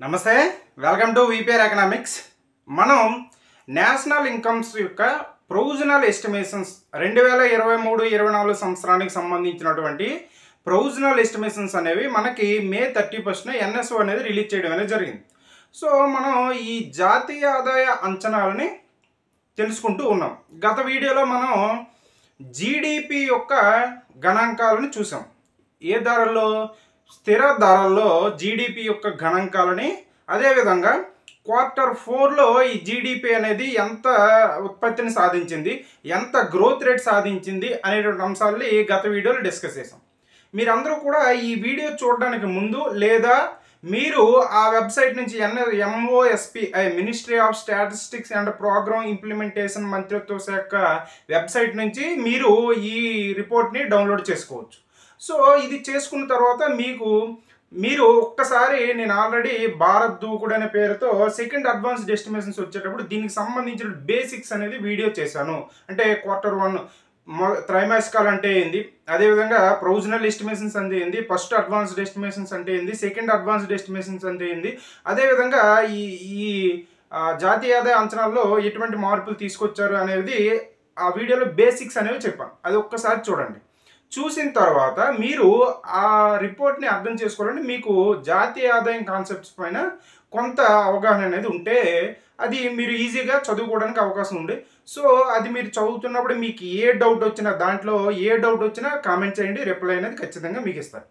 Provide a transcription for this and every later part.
నమస్తే, welcome to VPR economics. మనం national incomes యొక్క ప్రొవిజనల్ ఎస్టిమేషన్స్ 2023-24 సంవత్సరానికి సంబంధించినటువంటి ప్రొవిజనల్ ఎస్టిమేషన్స్ అనేవి మనకి మే 31న ఎన్ఎస్ఓ అనేది రిలీజ్ చేయడం అనేది జరిగింది. సో మనం ఈ జాతీయ ఆదాయ అంచనాలని తెలుసుకుంటూ ఉన్నాం. గత వీడియోలో మనం జీడిపి యొక్క గణాంకాలను చూసాం. ఏ ధరల్లో? స్థిర ధరల్లో జీడిపి యొక్క గణాంకాలని, అదేవిధంగా Q4లో ఈ జీడిపి అనేది ఎంత ఉత్పత్తిని సాధించింది, ఎంత గ్రోత్ రేట్ సాధించింది అనేటువంటి అంశాలని గత వీడియోలో డిస్కస్ చేసాం. మీరందరూ కూడా ఈ వీడియో చూడడానికి ముందు లేదా మీరు ఆ వెబ్సైట్ నుంచి MOSPI ministry of statistics and programme implementation మంత్రిత్వ శాఖ వెబ్సైట్ నుంచి మీరు ఈ రిపోర్ట్ని డౌన్లోడ్ చేసుకోవచ్చు. సో ఇది చేసుకున్న తర్వాత మీరు ఒక్కసారి నేను ఆల్రెడీ భారత్ దూకుడు అనే పేరుతో సెకండ్ అడ్వాన్స్డ్ ఎస్టిమేషన్స్ వచ్చేటప్పుడు దీనికి సంబంధించిన బేసిక్స్ అనేది వీడియో చేశాను. అంటే Q1 త్రైమాసికాలు అంటే ఏంది, అదేవిధంగా ప్రొవిజనల్ ఎస్టిమేషన్స్ అంటే ఏంది, ఫస్ట్ అడ్వాన్స్డ్ ఎస్టిమేషన్స్ అంటే ఏంది, సెకండ్ అడ్వాన్స్డ్ ఎస్టిమేషన్స్ అంటే ఏంది, అదేవిధంగా ఈ జాతీయ ఆదాయ అంచనాల్లో ఎటువంటి మార్పులు తీసుకొచ్చారు అనేది ఆ వీడియోలో బేసిక్స్ అనేవి చెప్పాను. అది ఒక్కసారి చూడండి. చూసిన తర్వాత మీరు ఆ రిపోర్ట్ని అర్థం చేసుకోవాలంటే మీకు జాతీయ ఆదాయం కాన్సెప్ట్స్ పైన కొంత అవగాహన అనేది ఉంటే అది మీరు ఈజీగా చదువుకోవడానికి అవకాశం ఉంది. సో అది మీరు చదువుతున్నప్పుడు మీకు ఏ డౌట్ వచ్చినా, దాంట్లో ఏ డౌట్ వచ్చినా కామెంట్ చేయండి, రిప్లై అనేది ఖచ్చితంగా మీకు ఇస్తారు.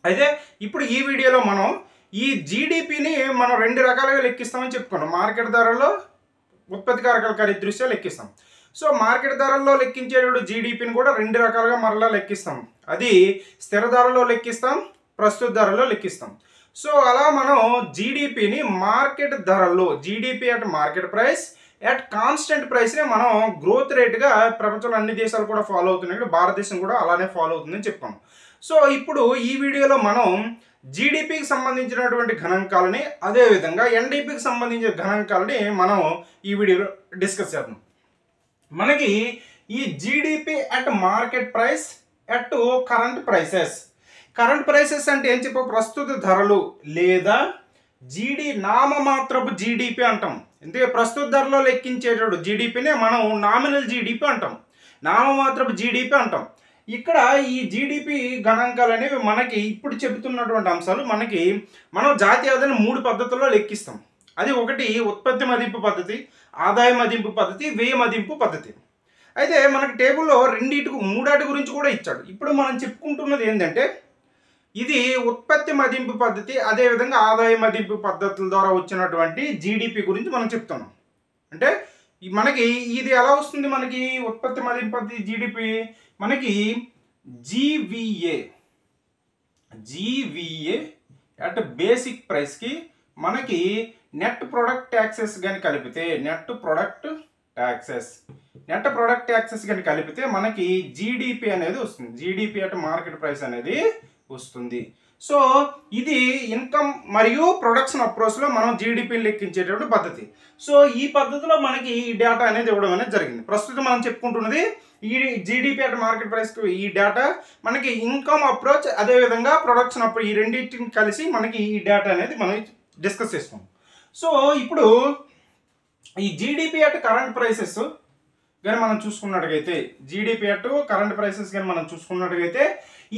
అయితే ఇప్పుడు ఈ వీడియోలో మనం ఈ జీడిపిని మనం 2 రకాలుగా లెక్కిస్తామని చెప్పుకున్నాం. మార్కెట్ ధరల్లో, ఉత్పత్తి కారకాల ఖరీదృష్ట్యా లెక్కిస్తాం. సో మార్కెట్ ధరల్లో లెక్కించేటప్పుడు జీడిపిని కూడా 2 రకాలుగా మరలా లెక్కిస్తాం. అది స్థిర ధరలో లెక్కిస్తాం, ప్రస్తుత ధరలో లెక్కిస్తాం. సో అలా మనం జీడిపిని మార్కెట్ ధరల్లో, GDP at market price at constant ప్రైస్నే మనం గ్రోత్ రేట్గా ప్రపంచంలో అన్ని దేశాలు కూడా ఫాలో అవుతున్నాయి, భారతదేశం కూడా అలానే ఫాలో అవుతుందని చెప్పాం. సో ఇప్పుడు ఈ వీడియోలో మనం జీడిపికి సంబంధించినటువంటి గణాంకాలని, అదేవిధంగా ఎన్డిపికి సంబంధించిన గణాంకాలని మనం ఈ వీడియోలో డిస్కస్ చేద్దాం. మనకి ఈ GDP at market price at current prices అంటే ఏం చెప్పు, ప్రస్తుత ధరలు లేదా నామమాత్రపు జీడిపి అంటాం. ఎందుకంటే ప్రస్తుత ధరలో లెక్కించేటప్పుడు జీడిపినే మనం నామినల్ జీడిపి అంటాం, నామమాత్రపు జీడిపి అంటాం. ఇక్కడ ఈ జీడిపి గణాంకాలు అనేవి మనకి ఇప్పుడు చెబుతున్నటువంటి అంశాలు మనం జాతీయ ఆదాయాన్ని 3 పద్ధతుల్లో లెక్కిస్తాం. అది ఒకటి ఉత్పత్తి మదింపు పద్ధతి, ఆదాయ మదింపు పద్ధతి, వ్యయ మదింపు పద్ధతి. అయితే మనకి టేబుల్లో 3 గురించి కూడా ఇచ్చాడు. ఇప్పుడు మనం చెప్పుకుంటున్నది ఏంటంటే ఇది ఉత్పత్తి మదింపు పద్ధతి, అదేవిధంగా ఆదాయ మదింపు పద్ధతుల ద్వారా వచ్చినటువంటి జీడిపి గురించి మనం చెప్తున్నాం. అంటే మనకి ఇది ఎలా వస్తుంది, మనకి ఉత్పత్తి మదింపు పద్ధతి జీడిపి మనకి జీవీఏ అట్ బేసిక్ ప్రైస్కి మనకి నెట్ ప్రొడక్ట్ ట్యాక్సెస్ కానీ కలిపితే మనకి జీడిపి అనేది వస్తుంది, జీడిపి అట్ మార్కెట్ ప్రైస్ అనేది వస్తుంది. సో ఇది ఇన్కమ్ మరియు ప్రొడక్షన్ అప్రోచ్లో మనం జీడిపిని లెక్కించేటటువంటి పద్ధతి. సో ఈ పద్ధతిలో మనకి ఈ డేటా అనేది ఇవ్వడం అనేది జరిగింది. ప్రస్తుతం మనం చెప్పుకుంటున్నది ఈ జీడిపి అట్ మార్కెట్ ప్రైస్కి ఈ డేటా మనకి ఇన్కమ్ అప్రోచ్, అదేవిధంగా ప్రొడక్షన్ అప్రోచ్, ఈ రెండింటిని కలిసి మనకి ఈ డేటా అనేది మనం డిస్కస్ చేస్తాం. సో ఇప్పుడు ఈ జీడిపి అట్ కరెంట్ ప్రైసెస్ కానీ మనం చూసుకున్నట్టుగైతే, జీడిపి అట్ కరెంట్ ప్రైసెస్ కానీ మనం చూసుకున్నట్టుగైతే,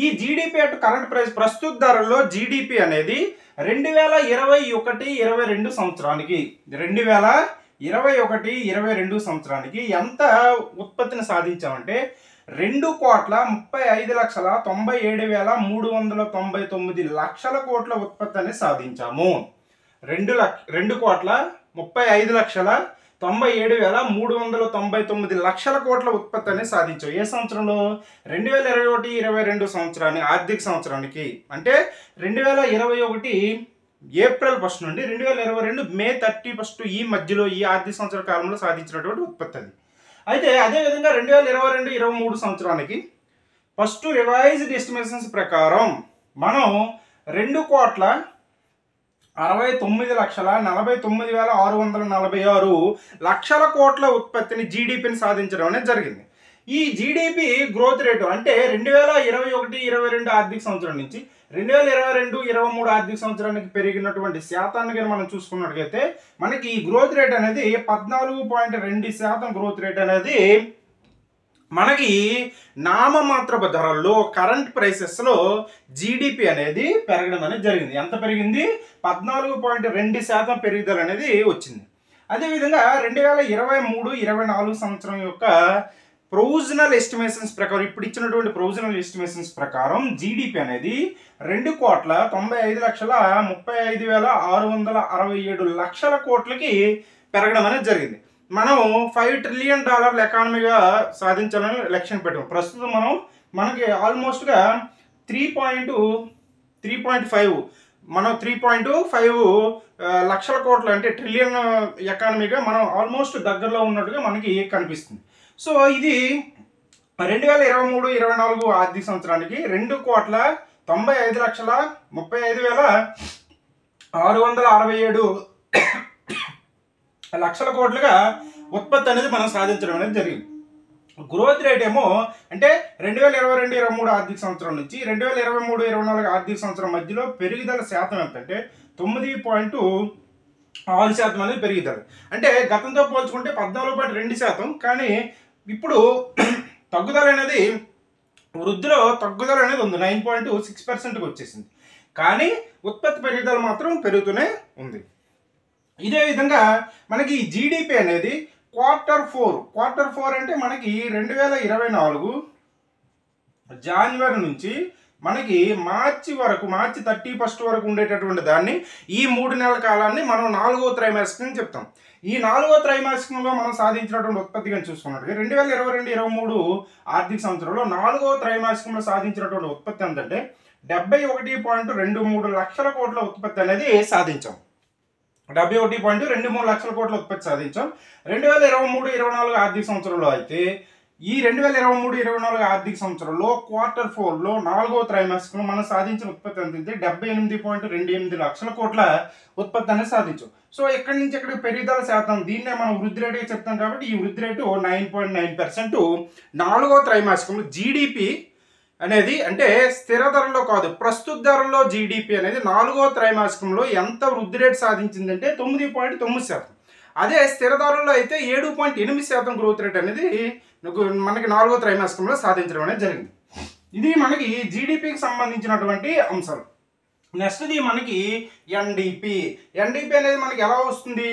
ఈ జీడిపి అట్ కరెంట్ ప్రైస్ ప్రస్తుత ధరల్లో జీడిపి అనేది 2021-22 సంవత్సరానికి 2021-22 సంవత్సరానికి ఎంత ఉత్పత్తిని సాధించామంటే 2,35,97,399 లక్షల కోట్ల ఉత్పత్తి అనేది సాధించాము. 2,35,97,399 లక్షల కోట్ల ఉత్పత్తి అనేది సాధించాం. ఏ సంవత్సరంలో? 2021-22 సంవత్సరానికి, ఆర్థిక సంవత్సరానికి. అంటే 2021 ఏప్రిల్ 1 నుండి 2022 మే 31 ఈ మధ్యలో, ఈ ఆర్థిక సంవత్సర కాలంలో సాధించినటువంటి ఉత్పత్తి అది. అయితే అదేవిధంగా 2022-23 సంవత్సరానికి ఫస్ట్ రివైజ్డ్ ఎస్టిమేషన్స్ ప్రకారం మనం 2,69,49,646 లక్షల కోట్ల ఉత్పత్తిని, జీడిపిని సాధించడం అనేది జరిగింది. ఈ జీడిపి గ్రోత్ రేటు అంటే 2021-22 ఆర్థిక సంవత్సరం నుంచి 2022-23 ఆర్థిక సంవత్సరానికి పెరిగినటువంటి శాతాన్ని కానీ మనం చూసుకున్నట్లయితే మనకి ఈ గ్రోత్ రేట్ అనేది 14.2% గ్రోత్ రేట్ అనేది మనకి నామమాత్రపు ధరల్లో కరెంట్ ప్రైసెస్లో జీడిపి అనేది పెరగడం అనేది జరిగింది. ఎంత పెరిగింది? 14.2% పెరుగుదల అనేది వచ్చింది. అదేవిధంగా 2023-24 సంవత్సరం యొక్క ప్రొవిజనల్ ఎస్టిమేషన్స్ ప్రకారం, ఇప్పుడు ఇచ్చినటువంటి ప్రొవిజనల్ ఎస్టిమేషన్స్ ప్రకారం జీడిపి అనేది 2,95,35,667 లక్షల కోట్లకి పెరగడం అనేది జరిగింది. మనం $5 ట్రిలియన్ ఎకానమీగా సాధించాలని లక్ష్యం పెట్టాం. ప్రస్తుతం మనకి ఆల్మోస్ట్గా 3.5 మనం 3.5 లక్షల కోట్లు అంటే ట్రిలియన్ ఎకానమీగా మనం ఆల్మోస్ట్ దగ్గరలో ఉన్నట్టుగా మనకి కనిపిస్తుంది. సో ఇది 2023-24 ఆర్థిక సంవత్సరానికి 2,95,35,667 లక్షల కోట్లుగా ఉత్పత్తి అనేది మనం సాధించడం అనేది జరిగింది. గ్రోత్ రేట్ ఏమో అంటే 2022-23 ఆర్థిక సంవత్సరం నుంచి 2023-24 ఆర్థిక సంవత్సరం మధ్యలో పెరుగుదల శాతం ఎంత అంటే 9.6% అనేది పెరుగుదల. అంటే గతంతో పోల్చుకుంటే 14.2%, కానీ ఇప్పుడు తగ్గుదల అనేది వృద్ధిలో తగ్గుదల అనేది ఉంది, 9.6%కి వచ్చేసింది. కానీ ఉత్పత్తి పెరుగుదల మాత్రం పెరుగుతూనే ఉంది. ఇదే విధంగా మనకి జీడిపి అనేది క్వార్టర్ ఫోర్ అంటే మనకి 2024 జనవరి నుంచి మనకి మార్చి 31 వరకు ఉండేటటువంటి దాన్ని ఈ 3 నెలల కాలాన్ని మనం 4వ త్రైమాసికం చెప్తాం. ఈ 4వ త్రైమాసికంలో మనం సాధించినటువంటి ఉత్పత్తి కానీ చూసుకున్నట్టు 2022-23 ఆర్థిక సంవత్సరంలో 4వ త్రైమాసికంలో సాధించినటువంటి ఉత్పత్తి ఎంతంటే 71.23 లక్షల కోట్ల ఉత్పత్తి అనేది సాధించాం. 71.23 లక్షల కోట్ల ఉత్పత్తి సాధించాం. 2023-24 ఆర్థిక సంవత్సరంలో అయితే ఈ 2023-24 ఆర్థిక సంవత్సరంలో క్వార్టర్ 4లో 4వ త్రైమాసికంలో మనం సాధించిన ఉత్పత్తి ఎంత? 78.28 లక్షల కోట్ల ఉత్పత్తి అనేది సాధించాం. సో ఇక్కడి నుంచి ఇక్కడికి పెరుగుదల శాతం, దీన్నే మనం వృద్ధి రేటుగా చెప్తాం కాబట్టి ఈ వృద్ధి రేటు 9.9%. 4వ త్రైమాసికంలో జీడిపి అనేది అంటే స్థిర ధరలో కాదు, ప్రస్తుత ధరలో జీడిపి అనేది 4వ త్రైమాసికంలో ఎంత వృద్ధి రేటు సాధించిందంటే 9.9%. అదే స్థిర ధరల్లో అయితే 7.8% గ్రోత్ రేట్ అనేది మనకి 4వ త్రైమాసికంలో సాధించడం అనేది జరిగింది. ఇది మనకి జీడిపికి సంబంధించినటువంటి అంశాలు. నెక్స్ట్ది మనకి ఎన్డిపి అనేది మనకి ఎలా వస్తుంది?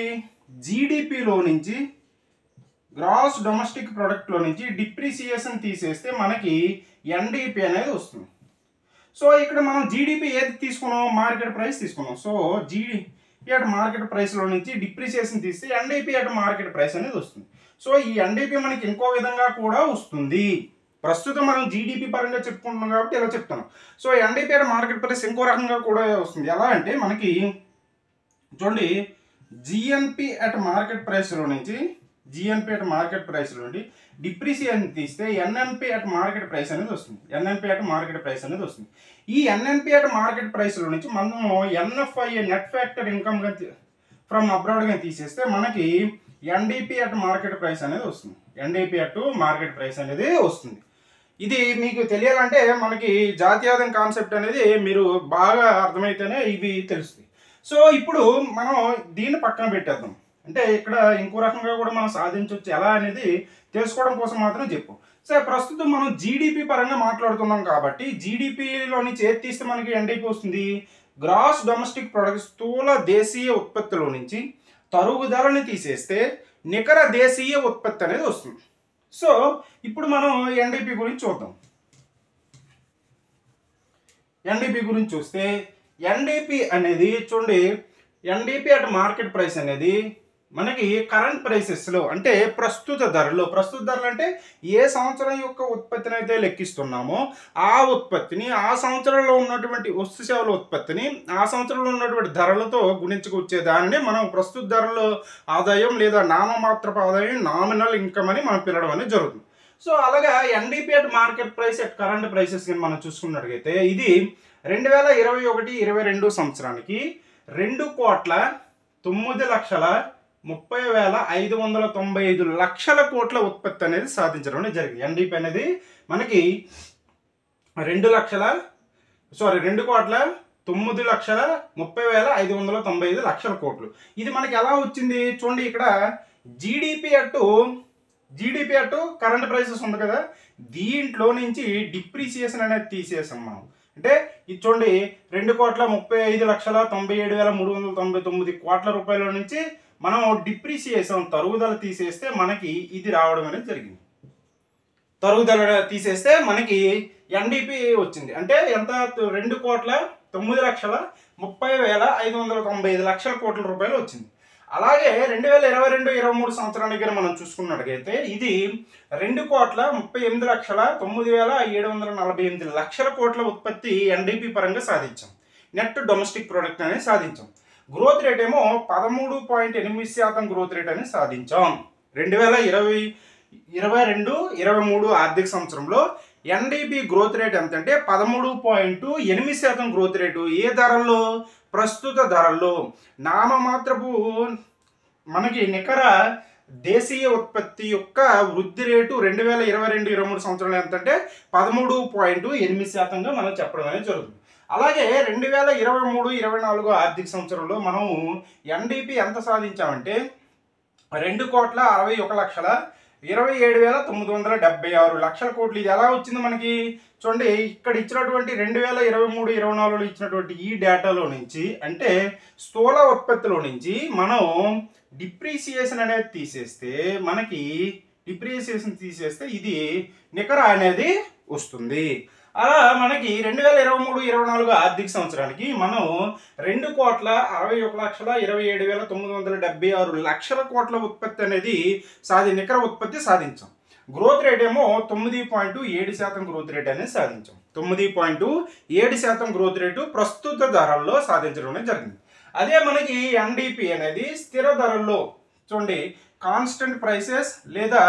జీడిపిలో నుంచి, గ్రాస్ డొమెస్టిక్ ప్రొడక్ట్లో నుంచి డిప్రిసియేషన్ తీసేస్తే మనకి ఎన్డిపి అనేది వస్తుంది. సో ఇక్కడ మనం జీడిపి ఏది తీసుకున్నాం? మార్కెట్ ప్రైస్ తీసుకున్నాం. సో జీడిపి అట్ మార్కెట్ ప్రైస్లో నుంచి డిప్రిసియేషన్ తీస్తే ఎన్డిపి అట్ మార్కెట్ ప్రైస్ అనేది వస్తుంది. సో ఈ ఎన్డిపి మనకి ఇంకో విధంగా కూడా వస్తుంది. ప్రస్తుతం మనం జీడిపి పరంగా చెప్పుకుంటున్నాం కాబట్టి ఇలా చెప్తాను. So NDP at market price ఇంకో రకంగా కూడా వస్తుంది. ఎలా అంటే మనకి చూడండి, జిఎన్పి అట్ మార్కెట్ ప్రైస్లో నుంచి డిప్రిసియేషన్ తీస్తే ఎన్ఎన్పి అట్ మార్కెట్ ప్రైస్ అనేది వస్తుంది. ఈ ఎన్ఎన్పి అట్ మార్కెట్ ప్రైస్లో నుంచి మనం NFI net factor income from abroad గా తీసేస్తే మనకి ఎన్డిపి అట్ మార్కెట్ ప్రైస్ అనేది వస్తుంది. ఇది మీకు తెలియాలంటే మనకి జాతీయాదం కాన్సెప్ట్ అనేది మీరు బాగా అర్థమైతేనే ఇవి తెలుస్తుంది. సో ఇప్పుడు మనం దీన్ని పక్కన పెట్టేద్దాం. అంటే ఇక్కడ ఇంకో రకంగా కూడా మనం సాధించవచ్చు ఎలా అనేది తెలుసుకోవడం కోసం మాత్రం చెప్పు. సరే, ప్రస్తుతం మనం జీడిపి పరంగా మాట్లాడుతున్నాం కాబట్టి జీడిపిలో నుంచి ఏది తీస్తే మనకి ఎన్డిపి వస్తుంది? గ్రాస్ డొమెస్టిక్ ప్రొడక్ట్, స్థూల దేశీయ ఉత్పత్తిలో నుంచి తరుగుదలని తీసేస్తే నికర దేశీయ ఉత్పత్తి అనేది వస్తుంది. సో ఇప్పుడు మనం ఎన్డిపి గురించి చూద్దాం. ఎన్డిపి గురించి చూస్తే ఎన్డిపి అనేది చూడండి, ఎన్డిపి అట్ మార్కెట్ ప్రైస్ అనేది మనకి కరెంట్ ప్రైసెస్లో అంటే ప్రస్తుత ధరలు అంటే ఏ సంవత్సరం యొక్క ఉత్పత్తిని అయితే లెక్కిస్తున్నామో ఆ ఉత్పత్తిని, ఆ సంవత్సరంలో ఉన్నటువంటి వస్తు సేవల ఉత్పత్తిని ఆ సంవత్సరంలో ఉన్నటువంటి ధరలతో గుణించుకొచ్చే దానిని మనం ప్రస్తుత ధరలో ఆదాయం లేదా నామమాత్రపు ఆదాయం, నామినల్ ఇన్కమ్ అని మనం పిలవడం అనేది జరుగుతుంది. సో అలాగా NDP at market price at current prices మనం చూసుకున్నట్లయితే ఇది 2021-22 సంవత్సరానికి 2,09,30,595 లక్షల కోట్ల ఉత్పత్తి అనేది సాధించడం జరిగింది. ఎన్డిపి అనేది మనకి 2,09,30,595 2,09,30,595 కోట్లు. ఇది మనకి ఎలా వచ్చింది చూడండి. ఇక్కడ జీడిపి అటు కరెంట్ ప్రైసెస్ ఉంది కదా, దీంట్లో నుంచి డిప్రిసియేషన్ అనేది తీసేసాం మనం. అంటే ఇది చూడండి, 2,35,97,399 కోట్ల రూపాయల నుంచి మనం డిప్రిసియేషన్ తరుగుదల తీసేస్తే మనకి ఇది రావడం అనేది జరిగింది. తరుగుదల తీసేస్తే మనకి ఎన్డిపి వచ్చింది. అంటే ఎంత? 2,09,30,595 కోట్ల రూపాయలు వచ్చింది. అలాగే 2022-23 సంవత్సరానికి మనం చూసుకున్నట్టుగైతే ఇది 2,38,09,748 కోట్ల ఉత్పత్తి ఎన్డిపి పరంగా సాధించాం. నెట్ డొమెస్టిక్ ప్రొడక్ట్ అనేది సాధించాం. గ్రోత్ రేట్ ఏమో 13.8% గ్రోత్ రేట్ అనేది సాధించాం. 2022-23 ఆర్థిక సంవత్సరంలో ఎన్డిపి గ్రోత్ రేట్ ఎంత అంటే 13.8% గ్రోత్ రేటు. ఏ ధరల్లో? ప్రస్తుత ధరల్లో. నామమాత్రపు మనకి నికర దేశీయ ఉత్పత్తి యొక్క వృద్ధి రేటు 2022-23 సంవత్సరంలో ఎంత అంటే 13.8%గా మనం చెప్పడం అనేది జరుగుతుంది. అలాగే 2023-24 ఆర్థిక సంవత్సరంలో మనం ఎన్డిపి ఎంత సాధించామంటే 2,61,27,976 కోట్లు. ఇది ఎలా వచ్చింది మనకి చూడండి. ఇక్కడ ఇచ్చినటువంటి 2023-24లో ఇచ్చినటువంటి ఈ డేటాలో నుంచి, అంటే స్థూల ఉత్పత్తిలో నుంచి మనం డిప్రిసియేషన్ అనేది తీసేస్తే ఇది నికర అనేది వస్తుంది. అలా మనకి 2023-24 ఆర్థిక సంవత్సరానికి మనం 2,61,27,976 కోట్ల ఉత్పత్తి అనేది నికర ఉత్పత్తి సాధించాం. గ్రోత్ రేట్ ఏమో 9.7% గ్రోత్ రేట్ అనేది సాధించాం. 9.7% గ్రోత్ రేటు ప్రస్తుత ధరల్లో సాధించడం అనేది జరిగింది. అదే మనకి ఎన్డిపి అనేది స్థిర ధరల్లో చూడండి, కాన్స్టెంట్ ప్రైసెస్ లేదా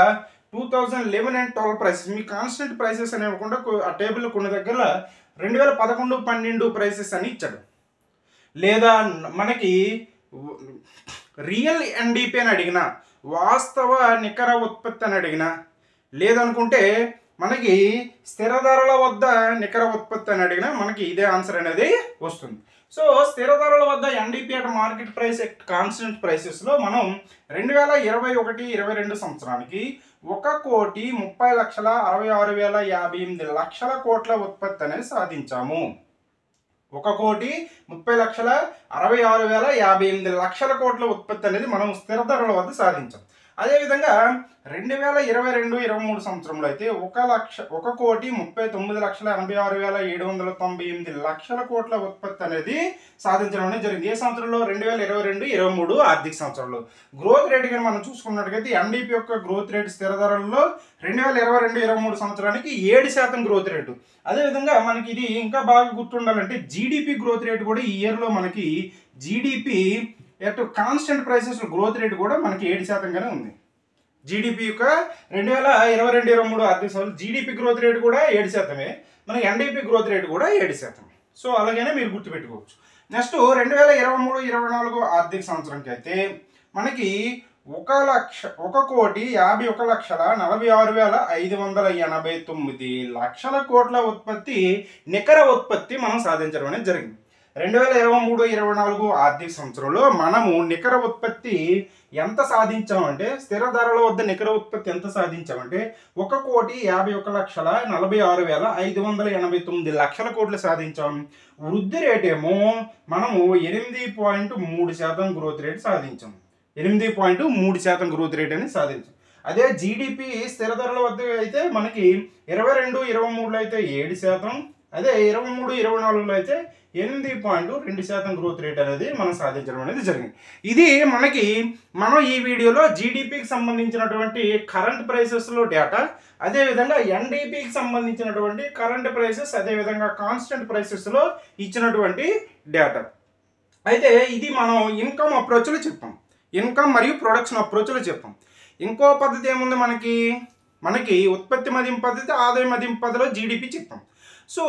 2011 and 12 prices. Me constant prices అని ఇవ్వకుండా ఆ టేబుల్లో కొన్ని దగ్గర 2011-12 ప్రైసెస్ అని ఇచ్చాడు. లేదా మనకి రియల్ ఎన్డిపి అని అడిగినా, వాస్తవ నికర ఉత్పత్తి అని అడిగినా, లేదనుకుంటే మనకి స్థిర ధరల వద్ద నికర ఉత్పత్తి అని అడిగినా మనకి ఇదే ఆన్సర్ అనేది వస్తుంది. సో స్థిర ధరల వద్ద NDP at market price at constant ప్రైసెస్లో మనం 2021-22 సంవత్సరానికి 1,30,66,058 కోట్ల ఉత్పత్తి అనేది సాధించాము. 1,30,66,058 కోట్ల ఉత్పత్తి అనేది మనం స్థిర ధరల వద్ద సాధించాం. అదేవిధంగా 2022-23 సంవత్సరంలో అయితే 1,39,86,798 కోట్ల ఉత్పత్తి అనేది సాధించడం అనేది జరిగింది. ఏ సంవత్సరంలో? 2022-23 ఆర్థిక సంవత్సరంలో. గ్రోత్ రేట్ కానీ మనం చూసుకున్నట్టుగైతే ఎన్డిపి యొక్క గ్రోత్ రేట్ స్థిర ధరల్లో 2022-23 సంవత్సరానికి 7% గ్రోత్ రేటు. అదేవిధంగా మనకి ఇది ఇంకా బాగా గుర్తుండాలంటే జీడిపి గ్రోత్ రేట్ కూడా ఈ ఇయర్లో మనకి GDP at constant prices growth rate కూడా మనకి 7%గానే ఉంది. జీడిపి యొక్క 2022-23 ఆర్థిక సంవత్సరం జీడిపి గ్రోత్ రేట్ కూడా 7%, మనకి ఎన్డిపి గ్రోత్ రేట్ కూడా 7%. సో అలాగనే మీరు గుర్తుపెట్టుకోవచ్చు. నెక్స్ట్ 2023-24 ఆర్థిక సంవత్సరంకి అయితే మనకి 1,51,46,589 కోట్ల ఉత్పత్తి నికర ఉత్పత్తి మనం సాధించడం అనేది జరిగింది. 2023-24 ఆర్థిక సంవత్సరంలో మనము నికర ఉత్పత్తి ఎంత సాధించామంటే, స్థిర ధరల వద్ద నికర ఉత్పత్తి ఎంత సాధించామంటే 1,51,46,589 కోట్లు సాధించాం. వృద్ధి రేట్ ఏమో మనము 8.3% గ్రోత్ రేట్ సాధించాం. 8.3% గ్రోత్ రేట్ అనేది సాధించాం. అదే జీడిపి స్థిర ధరల వద్ద అయితే మనకి 22-23లో అయితే 7%, అదే 23-24లో అయితే 8.2% గ్రోత్ రేట్ అనేది మనం సాధించడం అనేది జరిగింది. ఇది మనం ఈ వీడియోలో జీడిపికి సంబంధించినటువంటి కరెంట్ ప్రైసెస్లో డేటా, అదేవిధంగా ఎన్డిపికి సంబంధించినటువంటి కరెంట్ ప్రైసెస్, అదేవిధంగా కాన్స్టెంట్ ప్రైసెస్లో ఇచ్చినటువంటి డేటా. అయితే ఇది మనం ఇన్కమ్ అప్రోచ్లో చెప్పాం, ఇన్కమ్ మరియు ప్రొడక్షన్ అప్రోచ్లో చెప్పాం. ఇంకో పద్ధతి ఏముంది మనకి ఉత్పత్తి మదింపు పద్ధతి, ఆదాయ మదింపు పద్ధతిలో జీడిపి చెప్పాం. సో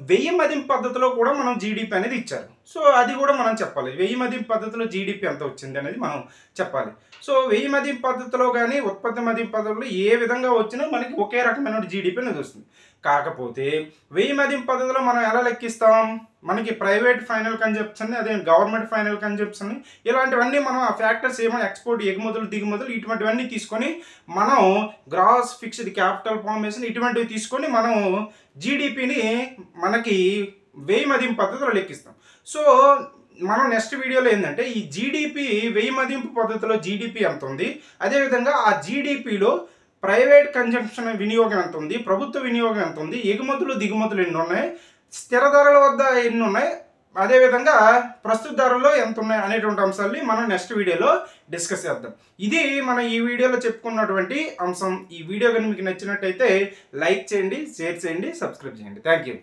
వెయ్యి మదింపు పద్ధతిలో కూడా మనం జీడిపి అనేది ఇచ్చారు. సో అది కూడా మనం చెప్పాలి. వెయ్యి మదింపు పద్ధతిలో జీడిపి ఎంత వచ్చింది అనేది మనం చెప్పాలి. సో వెయ్యి మదింపు పద్ధతిలో కానీ ఉత్పత్తి మదింపు పద్ధతిలో ఏ విధంగా వచ్చినా మనకి ఒకే రకమైన జీడిపి అనేది వస్తుంది. కాకపోతే వెయ్యి మదింపు పద్ధతిలో మనం ఎలా లెక్కిస్తాం? మనకి ప్రైవేట్ ఫైనల్ కన్జంప్షన్, అదే గవర్నమెంట్ ఫైనల్ కన్జంప్షన్, ఇలాంటివన్నీ మనం ఆ ఫ్యాక్టర్స్ ఏమో ఎక్స్పోర్ట్, ఎగుమతులు, దిగుమతులు ఇటువంటివన్నీ తీసుకొని మనం గ్రాస్ ఫిక్స్డ్ క్యాపిటల్ ఫార్మేషన్ ఇటువంటివి తీసుకొని మనం జీడిపిని మనకి వెయ్యి మదింపు పద్ధతిలో లెక్కిస్తాం. సో మనం నెక్స్ట్ వీడియోలో ఏంటంటే ఈ జీడిపి వెయ్యి మదింపు పద్ధతిలో జీడిపి ఎంత ఉంది, అదేవిధంగా ఆ జీడిపిలో ప్రైవేట్ కన్జంప్షన్ వినియోగం ఎంత ఉంది, ప్రభుత్వ వినియోగం ఎంత ఉంది, ఎగుమతులు దిగుమతులు ఎన్ని ఉన్నాయి, స్థిర ధరల వద్ద ఎన్ని ఉన్నాయి, అదేవిధంగా ప్రస్తుత ధరల్లో ఎంత ఉన్నాయి అనేటువంటి అంశాలని మనం నెక్స్ట్ వీడియోలో డిస్కస్ చేద్దాం. ఇది మనం ఈ వీడియోలో చెప్పుకున్నటువంటి అంశం. ఈ వీడియో కనుక మీకు నచ్చినట్టయితే లైక్ చేయండి, షేర్ చేయండి, సబ్స్క్రైబ్ చేయండి. Thank you.